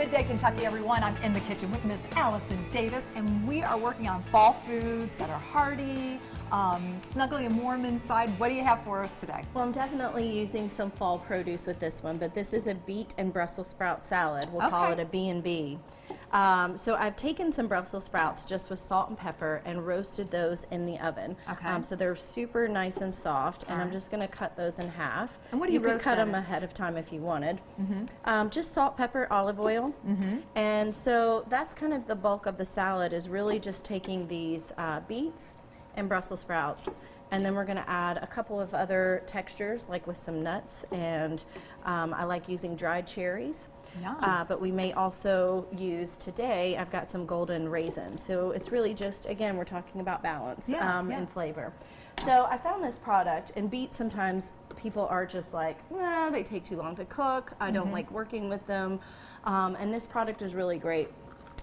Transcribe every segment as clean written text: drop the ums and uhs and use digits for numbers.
Midday, Kentucky, everyone. I'm in the kitchen with Miss Allison Davis, and we are working on fall foods that are hearty, snuggly and warm inside. What do you have for us today? Well, I'm definitely using some fall produce with this one, but this is a beet and Brussels sprout salad. We'll call it a B&B. So I've taken some Brussels sprouts just with salt and pepper and roasted those in the oven. Okay. So they're super nice and soft, and I'm just going to cut those in half. And what do you could roast cut at them it? ahead of time if you wanted. Just salt, pepper, olive oil. And so that's kind of the bulk of the salad, is really just taking these beets and Brussels sprouts, and then we're going to add a couple of other textures, like with some nuts, and I like using dried cherries. But we may also use today, I've got some golden raisins. So it's really just, again, we're talking about balance and flavor. So I found this product, and beets sometimes people are just like, nah, they take too long to cook, I don't like working with them, and this product is really great.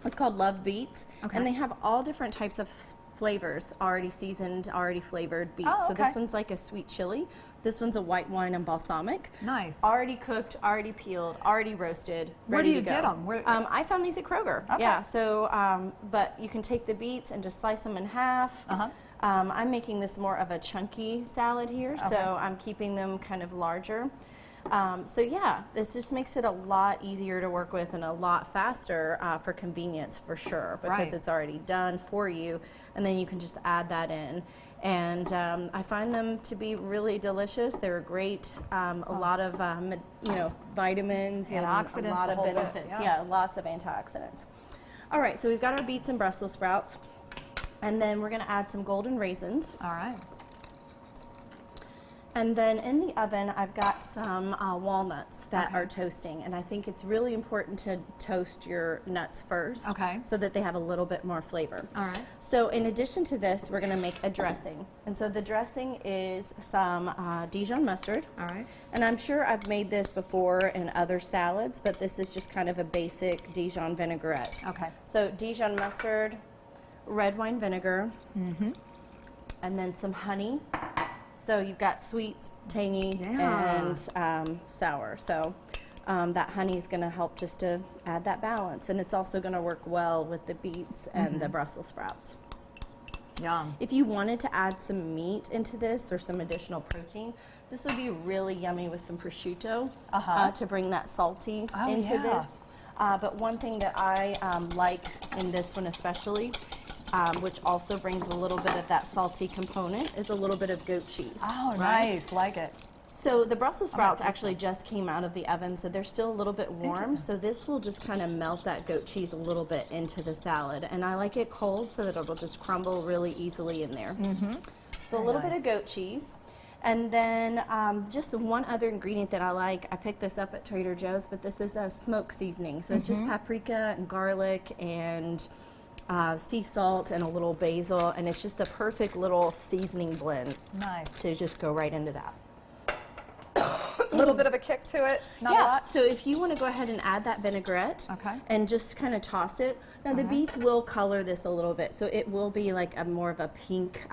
It's called Love Beets, and they have all different types of flavors, already seasoned, already flavored beets. So this one's like a sweet chili. This one's a white wine and balsamic. Nice. Already cooked, already peeled, already roasted, Where ready do you to go. get them? Where, I found these at Kroger. Okay. Yeah, so, but you can take the beets and just slice them in half. I'm making this more of a chunky salad here, so I'm keeping them kind of larger. So yeah, this just makes it a lot easier to work with and a lot faster for convenience, for sure, because it's already done for you, and then you can just add that in. And I find them to be really delicious. They're great, a lot of you know, vitamins and antioxidants, a lot of benefits. Yeah, lots of antioxidants. All right, so we've got our beets and Brussels sprouts, and then we're going to add some golden raisins. All right. And then in the oven, I've got some walnuts that are toasting, and I think it's really important to toast your nuts first, so that they have a little bit more flavor. All right. So in addition to this, we're going to make a dressing, and so the dressing is some Dijon mustard. All right. And I'm sure I've made this before in other salads, but this is just kind of a basic Dijon vinaigrette. Okay. So Dijon mustard, red wine vinegar, and then some honey. So you've got sweet, tangy, and sour. So that honey is going to help just to add that balance. And it's also going to work well with the beets and the Brussels sprouts. Yum. If you wanted to add some meat into this or some additional protein, this would be really yummy with some prosciutto to bring that salty into this. But one thing that I like in this one especially, which also brings a little bit of that salty component, is a little bit of goat cheese. Oh, nice. Like it. So the Brussels sprouts actually just came out of the oven, so they're still a little bit warm. So this will just kind of melt that goat cheese a little bit into the salad. And I like it cold so that it'll just crumble really easily in there. So a little bit of goat cheese. And then just the one other ingredient that I like, I picked this up at Trader Joe's, but this is a smoke seasoning. So it's just paprika and garlic and sea salt and a little basil, and it's just the perfect little seasoning blend. Nice. To just go right into that. A little bit of a kick to it, not a lot? So if you want to go ahead and add that vinaigrette and just kind of toss it. Now the beets will color this a little bit, so it will be like a more of a pink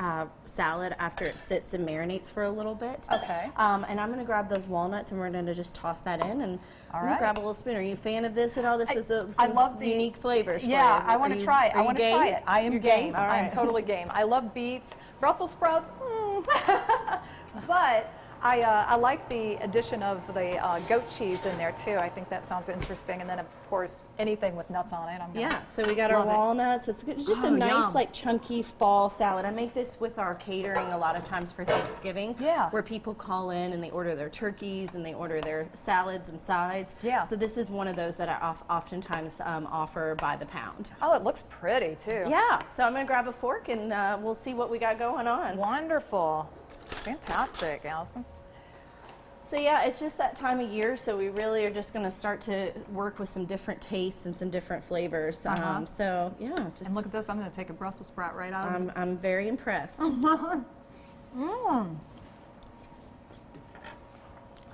salad after it sits and marinates for a little bit. And I'm going to grab those walnuts and we're going to just toss that in, and I'm gonna grab a little spoon. Are you a fan of this at all? This is I love the unique flavors. Yeah, I want to try it. I want to try it. I am You're game. All right. I'm totally game. I love beets, Brussels sprouts, but I like the addition of the goat cheese in there too. I think that sounds interesting. And then of course anything with nuts on it. So we got our walnuts. It's just a nice like chunky fall salad. I make this with our catering a lot of times for Thanksgiving. Where people call in and they order their turkeys and they order their salads and sides. So this is one of those that I oftentimes offer by the pound. Oh, it looks pretty too. So I'm gonna grab a fork and we'll see what we got going on. Wonderful. Fantastic, Allison. So yeah, it's just that time of year, so we really are just going to start to work with some different tastes and some different flavors. So yeah, just. And look at this, I'm going to take a Brussels sprout right out of it. I'm very impressed.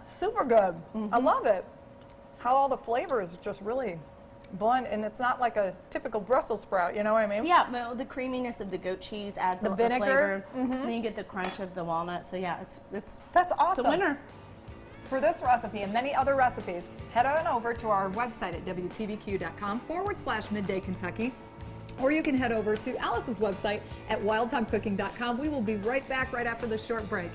Super good. I love it. How all the flavors just really blend, and it's not like a typical Brussels sprout, you know what I mean? Yeah, well, the creaminess of the goat cheese adds the a vinegar. flavor. And then you get the crunch of the walnut. So yeah, it's that's awesome. It's a winner. For this recipe and many other recipes, head on over to our website at WTBQ.com/Midday Kentucky. Or you can head over to Allison's website at WILDTHYMECOOKING.com. We will be right back right after this short break.